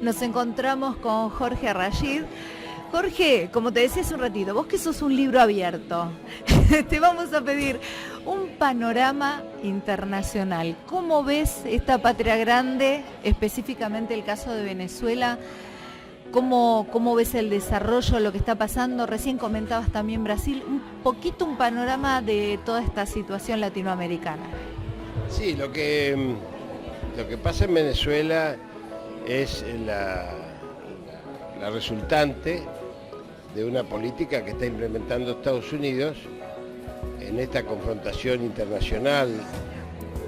Nos encontramos con Jorge Rashid. Jorge, como te decía hace un ratito, vos que sos un libro abierto, te vamos a pedir un panorama internacional. ¿Cómo ves esta patria grande, específicamente el caso de Venezuela? ¿Cómo ves el desarrollo, lo que está pasando? Recién comentabas también Brasil, un poquito un panorama de toda esta situación latinoamericana. Sí, lo que pasa en Venezuela es la resultante de una política que está implementando Estados Unidos en esta confrontación internacional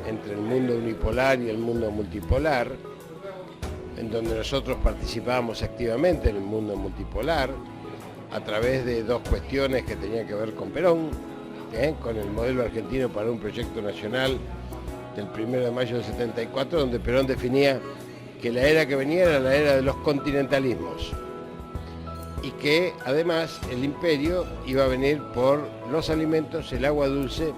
entre el mundo unipolar y el mundo multipolar, en donde nosotros participábamos activamente en el mundo multipolar a través de dos cuestiones que tenían que ver con Perón, con el modelo argentino para un proyecto nacional del 1 de mayo del 74, donde Perón definía que la era que venía era la era de los continentalismos y que además el imperio iba a venir por los alimentos, el agua dulce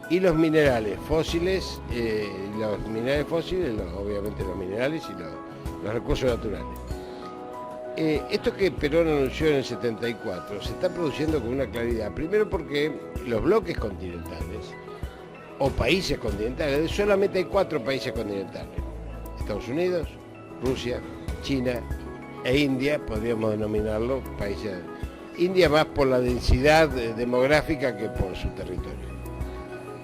y los minerales fósiles, obviamente los minerales y los recursos naturales. Esto que Perón anunció en el 74 se está produciendo con una claridad, primero porque los bloques continentales o países continentales, solamente hay 4 países continentales: Estados Unidos, Rusia, China e India, podríamos denominarlo países. India más por la densidad demográfica que por su territorio.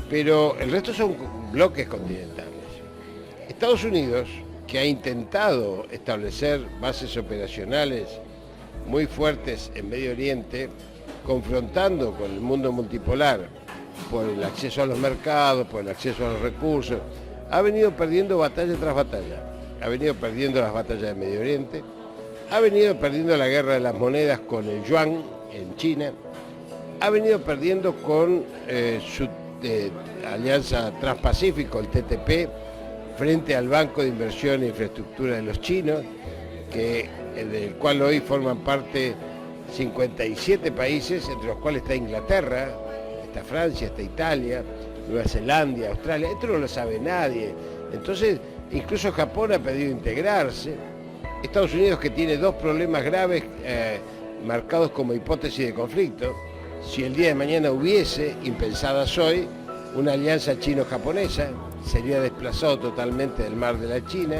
Pero el resto son bloques continentales. Estados Unidos, que ha intentado establecer bases operacionales muy fuertes en Medio Oriente, confrontando con el mundo multipolar por el acceso a los mercados, por el acceso a los recursos, ha venido perdiendo batalla tras batalla. Ha venido perdiendo las batallas de Medio Oriente, ha venido perdiendo la guerra de las monedas con el yuan en China, ha venido perdiendo con su alianza transpacífico, el TTP, frente al Banco de Inversión e Infraestructura de los chinos, del cual hoy forman parte 57 países, entre los cuales está Inglaterra, está Francia, está Italia, Nueva Zelanda, Australia. Esto no lo sabe nadie. Entonces, incluso Japón ha pedido integrarse. Estados Unidos, que tiene 2 problemas graves marcados como hipótesis de conflicto: si el día de mañana hubiese, impensadas hoy, una alianza chino-japonesa, sería desplazado totalmente del mar de la China,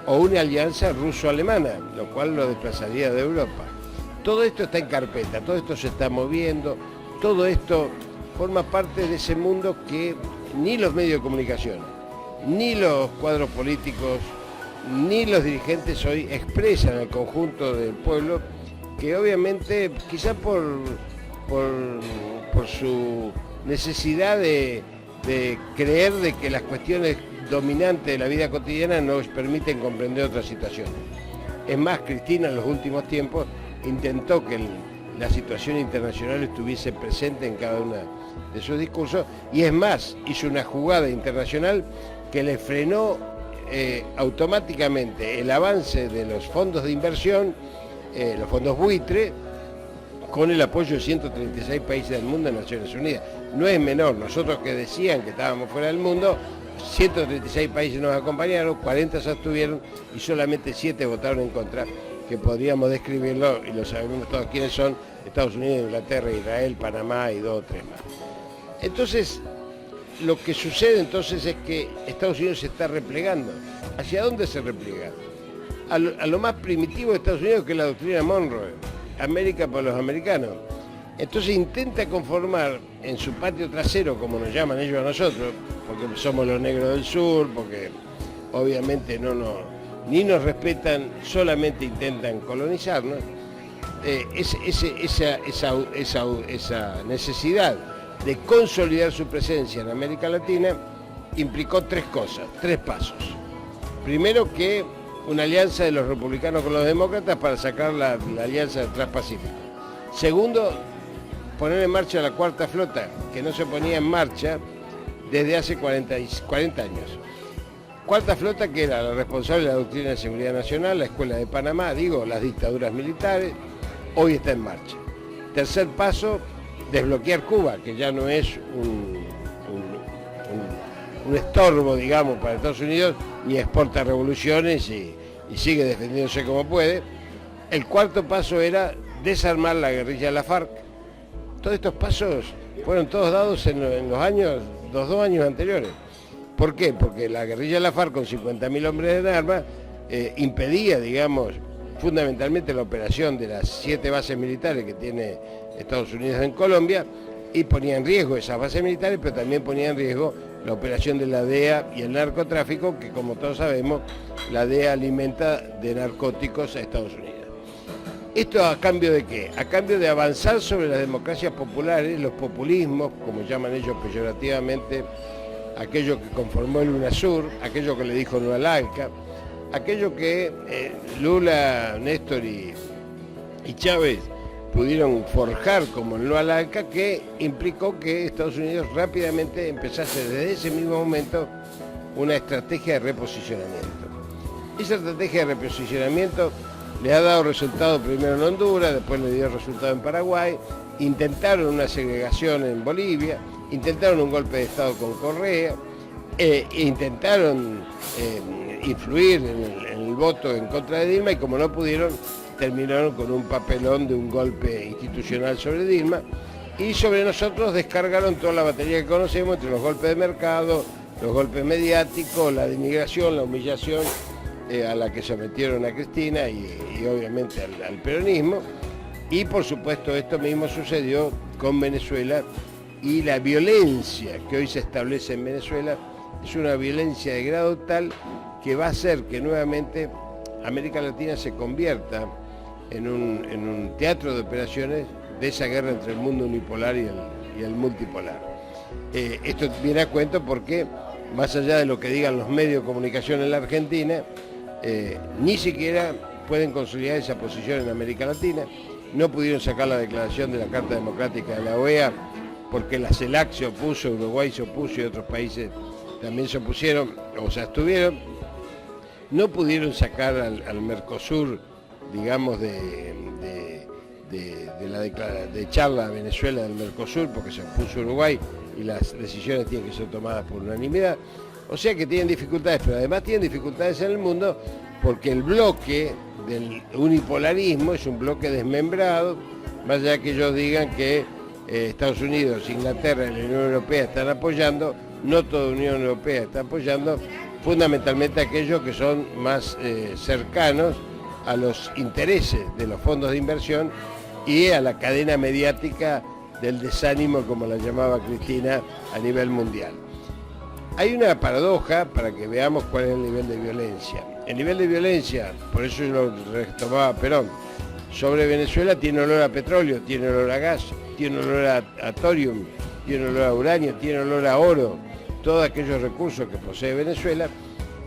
o una alianza ruso-alemana, lo cual lo desplazaría de Europa. Todo esto está en carpeta, todo esto se está moviendo, todo esto forma parte de ese mundo que ni los medios de comunicación, ni los cuadros políticos, ni los dirigentes hoy expresan al conjunto del pueblo, que obviamente, quizá por su necesidad de creer de que las cuestiones dominantes de la vida cotidiana nos permiten comprender otras situaciones. Es más, Cristina en los últimos tiempos intentó que la situación internacional estuviese presente en cada uno de sus discursos, y es más, hizo una jugada internacional que le frenó automáticamente el avance de los fondos de inversión, los fondos buitre, con el apoyo de 136 países del mundo en Naciones Unidas. No es menor, nosotros que decían que estábamos fuera del mundo, 136 países nos acompañaron, 40 se abstuvieron y solamente 7 votaron en contra, que podríamos describirlo, y lo sabemos todos quiénes son: Estados Unidos, Inglaterra, Israel, Panamá y 2 o 3 más. Entonces, lo que sucede entonces es que Estados Unidos se está replegando. ¿Hacia dónde se repliega? A lo más primitivo de Estados Unidos, que es la doctrina Monroe: América para los americanos. Entonces intenta conformar en su patio trasero, como nos llaman ellos a nosotros, porque somos los negros del sur, porque obviamente ni nos respetan, solamente intentan colonizarnos. Esa necesidad de consolidar su presencia en América Latina implicó 3 cosas, 3 pasos. Primero, que una alianza de los republicanos con los demócratas para sacar la alianza del Transpacífico. Segundo, poner en marcha la Cuarta Flota, que no se ponía en marcha desde hace 40 años. Cuarta Flota, que era la responsable de la doctrina de seguridad nacional, la Escuela de Panamá, las dictaduras militares, hoy está en marcha. Tercer paso, desbloquear Cuba, que ya no es un estorbo, digamos, para Estados Unidos, y exporta revoluciones y y sigue defendiéndose como puede. El cuarto paso era desarmar la guerrilla de la FARC. Todos estos pasos fueron todos dados en los 2 años anteriores. ¿Por qué? Porque la guerrilla de la FARC con 50.000 hombres en armas impedía, digamos, fundamentalmente la operación de las 7 bases militares que tiene Estados Unidos en Colombia, y ponía en riesgo esas bases militares, pero también ponía en riesgo la operación de la DEA y el narcotráfico, que como todos sabemos, la DEA alimenta de narcóticos a Estados Unidos. ¿Esto a cambio de qué? A cambio de avanzar sobre las democracias populares, los populismos, como llaman ellos peyorativamente, aquello que conformó el UNASUR, aquello que le dijo no al ALCA, aquello que Lula, Néstor y Chávez pudieron forjar como el no al ALCA, que implicó que Estados Unidos rápidamente empezase desde ese mismo momento una estrategia de reposicionamiento. Esa estrategia de reposicionamiento le ha dado resultado primero en Honduras, después le dio resultado en Paraguay, intentaron una segregación en Bolivia, intentaron un golpe de Estado con Correa, intentaron influir en el voto en contra de Dilma, y como no pudieron, terminaron con un papelón de un golpe institucional sobre Dilma, y sobre nosotros descargaron toda la batería que conocemos, entre los golpes de mercado, los golpes mediáticos, la denigración, la humillación a la que sometieron a Cristina y obviamente al peronismo. Y por supuesto esto mismo sucedió con Venezuela, y la violencia que hoy se establece en Venezuela es una violencia de grado tal que va a hacer que nuevamente América Latina se convierta en un teatro de operaciones de esa guerra entre el mundo unipolar y el multipolar. Esto viene a cuento porque, más allá de lo que digan los medios de comunicación en la Argentina, ni siquiera pueden consolidar esa posición en América Latina. No pudieron sacar la declaración de la Carta Democrática de la OEA porque la CELAC se opuso, Uruguay se opuso y otros países también se opusieron o se abstuvieron. No pudieron sacar al Mercosur, digamos, de echarla a Venezuela del Mercosur porque se opuso Uruguay y las decisiones tienen que ser tomadas por unanimidad. O sea que tienen dificultades, pero además tienen dificultades en el mundo porque el bloque del unipolarismo es un bloque desmembrado, más allá que ellos digan que Estados Unidos, Inglaterra y la Unión Europea están apoyando, no toda la Unión Europea está apoyando, fundamentalmente aquellos que son más cercanos a los intereses de los fondos de inversión y a la cadena mediática del desánimo, como la llamaba Cristina, a nivel mundial. Hay una paradoja para que veamos cuál es el nivel de violencia. El nivel de violencia, por eso yo lo retomaba Perón, sobre Venezuela tiene olor a petróleo, tiene olor a gas, tiene olor a thorium, tiene olor a uranio, tiene olor a oro, todos aquellos recursos que posee Venezuela,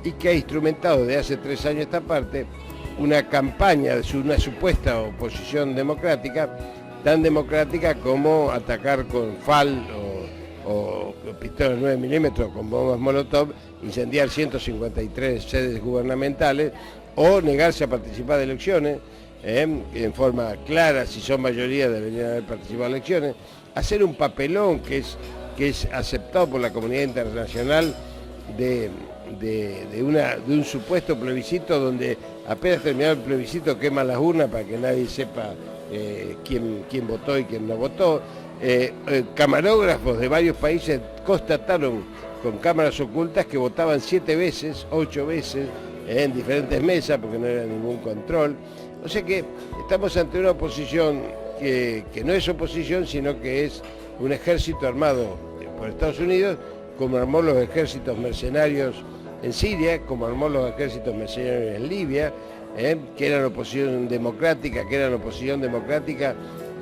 y que ha instrumentado de hace 3 años esta parte una campaña de una supuesta oposición democrática, tan democrática como atacar con FAL o pistolas 9 milímetros con bombas Molotov, incendiar 153 sedes gubernamentales o negarse a participar de elecciones en forma clara. Si son mayoría deberían haber participado en elecciones, hacer un papelón que es aceptado por la comunidad internacional de un supuesto plebiscito donde apenas terminado el plebiscito queman las urnas para que nadie sepa quién votó y quién no votó. Camarógrafos de varios países constataron con cámaras ocultas que votaban 7 veces, 8 veces en diferentes mesas porque no era ningún control. O sea que estamos ante una oposición que no es oposición, sino que es un ejército armado por Estados Unidos, como armó los ejércitos mercenarios en Siria, como armó los ejércitos mercenarios en Libia, que eran oposición democrática,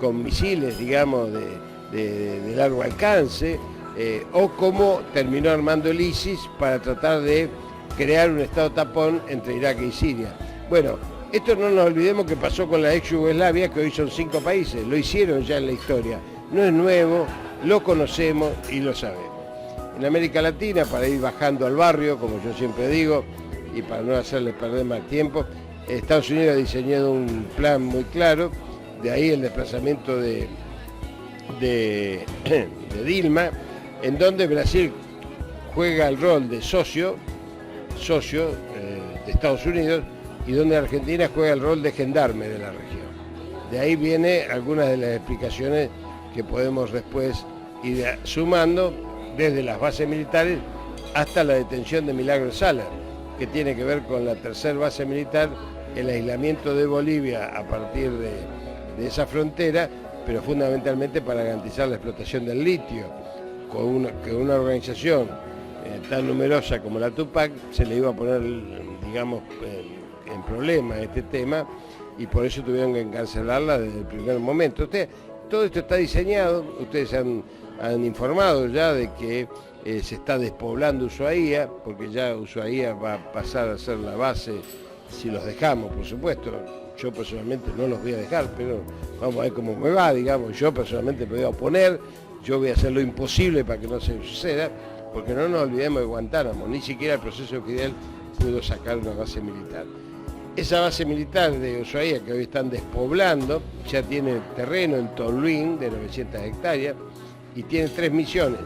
con misiles, digamos, de largo alcance, o como terminó armando el ISIS para tratar de crear un estado tapón entre Irak y Siria. Bueno, esto no nos olvidemos que pasó con la ex Yugoslavia, que hoy son 5 países, lo hicieron ya en la historia. No es nuevo, lo conocemos y lo sabemos. En América Latina, para ir bajando al barrio, como yo siempre digo, y para no hacerles perder más tiempo, Estados Unidos ha diseñado un plan muy claro, de ahí el desplazamiento de Dilma, en donde Brasil juega el rol de socio de Estados Unidos, y donde Argentina juega el rol de gendarme de la región. De ahí viene algunas de las explicaciones que podemos después ir sumando desde las bases militares hasta la detención de Milagro Sala, que tiene que ver con la tercera base militar, el aislamiento de Bolivia a partir de esa frontera, pero fundamentalmente para garantizar la explotación del litio, con una organización tan numerosa como la Tupac se le iba a poner, digamos, en problema este tema, y por eso tuvieron que encarcelarla desde el primer momento. Todo esto está diseñado, ustedes han informado ya de que se está despoblando Ushuaia, porque ya Ushuaia va a pasar a ser la base, si los dejamos, por supuesto. Yo personalmente no los voy a dejar, pero vamos a ver cómo me va, digamos. Yo personalmente me voy a oponer, yo voy a hacer lo imposible para que no se suceda, porque no nos olvidemos de Guantánamo, ni siquiera el proceso Fidel pudo sacar una base militar. Esa base militar de Ushuaia, que hoy están despoblando, ya tiene terreno en Tolhuin de 900 hectáreas y tiene 3 misiones: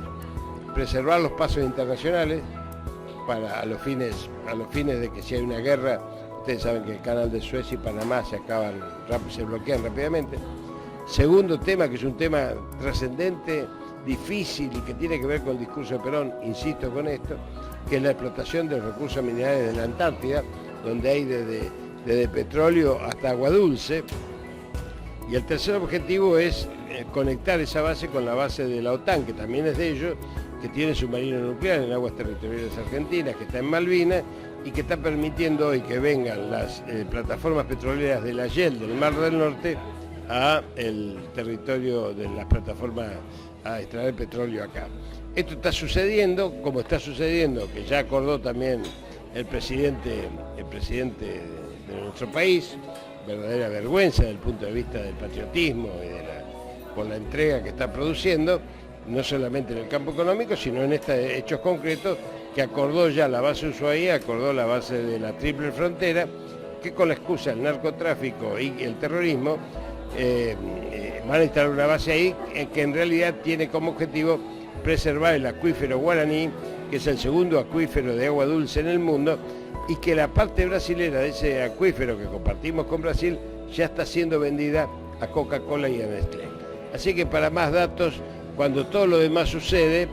preservar los pasos internacionales para a los fines de que si hay una guerra, ustedes saben que el canal de Suez y Panamá se bloquean rápidamente. Segundo tema, que es un tema trascendente, difícil y que tiene que ver con el discurso de Perón, insisto con esto, que es la explotación de los recursos minerales de la Antártida, donde hay desde petróleo hasta agua dulce. Y el tercer objetivo es conectar esa base con la base de la OTAN, que también es de ellos, que tiene submarino nuclear en aguas territoriales argentinas, que está en Malvinas, y que está permitiendo hoy que vengan las plataformas petroleras de la YEL del Mar del Norte a el territorio de las plataformas a extraer petróleo acá. Esto está sucediendo, como está sucediendo, que ya acordó también el presidente de nuestro país, verdadera vergüenza desde el punto de vista del patriotismo y por la entrega que está produciendo, no solamente en el campo económico, sino en estos hechos concretos, que acordó ya la base Ushuaia, acordó la base de la Triple Frontera, que con la excusa del narcotráfico y el terrorismo van a instalar una base ahí que en realidad tiene como objetivo preservar el acuífero Guaraní, que es el segundo acuífero de agua dulce en el mundo, y que la parte brasilera de ese acuífero que compartimos con Brasil ya está siendo vendida a Coca-Cola y a Nestlé. Así que para más datos, cuando todo lo demás sucede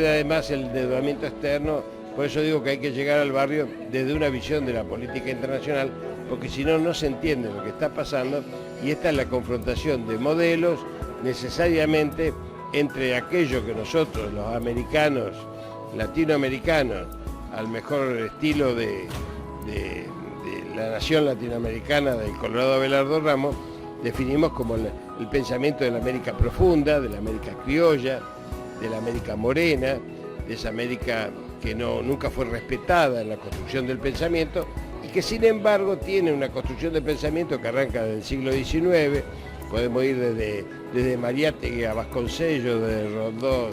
además el endeudamiento externo. Por eso digo que hay que llegar al barrio desde una visión de la política internacional, porque si no, no se entiende lo que está pasando, y esta es la confrontación de modelos necesariamente entre aquello que nosotros, los americanos, latinoamericanos, al mejor estilo de la nación latinoamericana del Colorado Abelardo Ramos, definimos como el pensamiento de la América profunda, de la América criolla, de la América morena, de esa América que nunca fue respetada en la construcción del pensamiento, y que sin embargo tiene una construcción de pensamiento que arranca desde el siglo XIX. Podemos ir desde Mariátegui a Vasconcellos, desde Rondó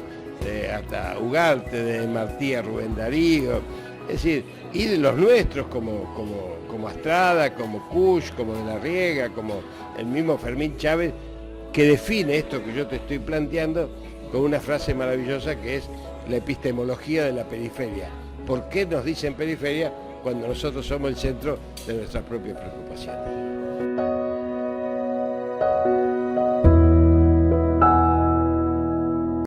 hasta Ugarte, desde Martí a Rubén Darío, es decir, y de los nuestros como Astrada, como Kusch, como De la Riega, como el mismo Fermín Chávez, que define esto que yo te estoy planteando con una frase maravillosa que es la epistemología de la periferia. ¿Por qué nos dicen periferia cuando nosotros somos el centro de nuestras propias preocupaciones?